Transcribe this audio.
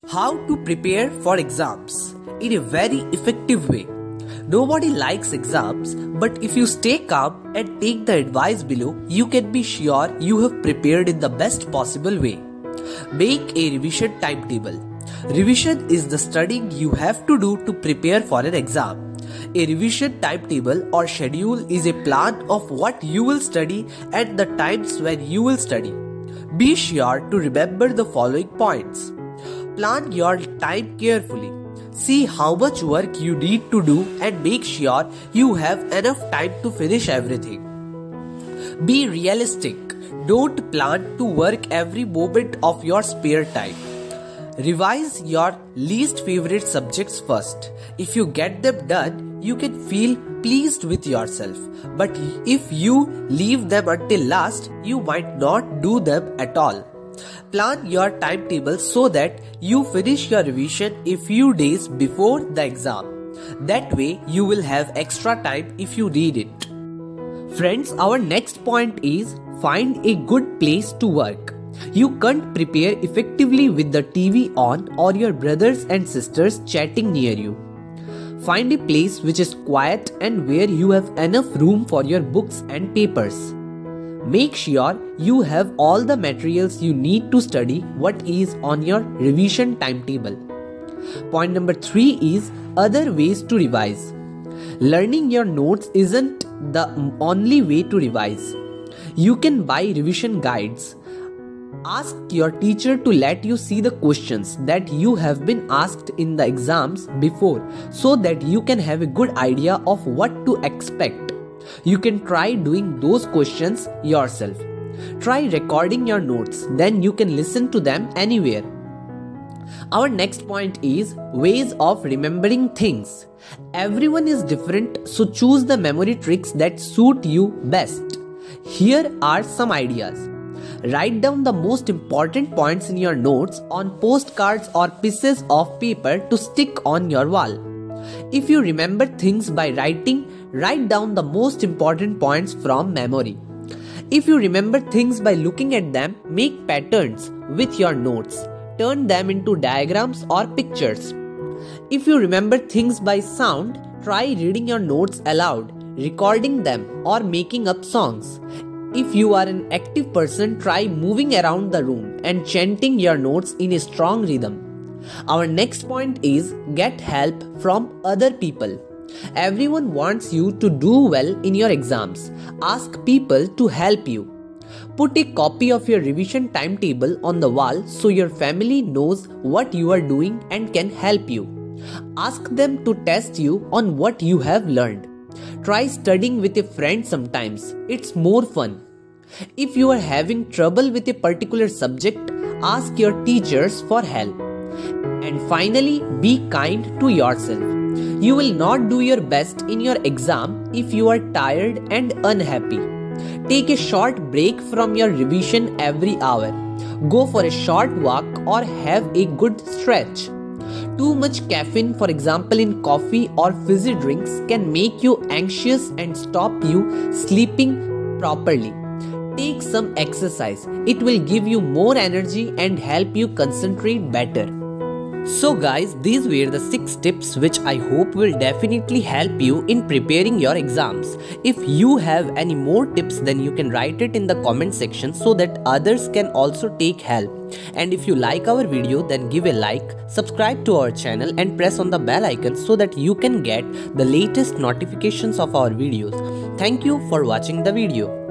How to prepare for exams in a very effective way. Nobody likes exams, but if you stay calm and take the advice below, you can be sure you have prepared in the best possible way. Make a revision timetable. Revision is the studying you have to do to prepare for an exam. A revision timetable or schedule is a plan of what you will study and the times when you will study. Be sure to remember the following points. Plan your time carefully. See how much work you need to do and make sure you have enough time to finish everything. Be realistic. Don't plan to work every moment of your spare time. Revise your least favorite subjects first. If you get them done, you can feel pleased with yourself. But if you leave them until last, you might not do them at all. Plan your timetable so that you finish your revision a few days before the exam. That way, you will have extra time if you need it. Friends, our next point is find a good place to work. You can't prepare effectively with the TV on or your brothers and sisters chatting near you. Find a place which is quiet and where you have enough room for your books and papers. Make sure you have all the materials you need to study what is on your revision timetable. Point number 3 is other ways to revise. Learning your notes isn't the only way to revise. You can buy revision guides. Ask your teacher to let you see the questions that you have been asked in the exams before so that you can have a good idea of what to expect. You can try doing those questions yourself. Try recording your notes, then you can listen to them anywhere. Our next point is ways of remembering things. Everyone is different, so choose the memory tricks that suit you best. Here are some ideas. Write down the most important points in your notes on postcards or pieces of paper to stick on your wall. If you remember things by writing, write down the most important points from memory. If you remember things by looking at them, make patterns with your notes. Turn them into diagrams or pictures. If you remember things by sound, try reading your notes aloud, recording them, or making up songs. If you are an active person, try moving around the room and chanting your notes in a strong rhythm. Our next point is get help from other people. Everyone wants you to do well in your exams. Ask people to help you. Put a copy of your revision timetable on the wall so your family knows what you are doing and can help you. Ask them to test you on what you have learned. Try studying with a friend sometimes. It's more fun. If you are having trouble with a particular subject, ask your teachers for help. And finally, be kind to yourself. You will not do your best in your exam if you are tired and unhappy. Take a short break from your revision every hour. Go for a short walk or have a good stretch. Too much caffeine, for example in coffee or fizzy drinks, can make you anxious and stop you sleeping properly. Take some exercise. It will give you more energy and help you concentrate better. So guys, these were the 6 tips which I hope will definitely help you in preparing your exams. If you have any more tips, then you can write it in the comment section so that others can also take help. And if you like our video, then give a like, subscribe to our channel and press on the bell icon so that you can get the latest notifications of our videos. Thank you for watching the video.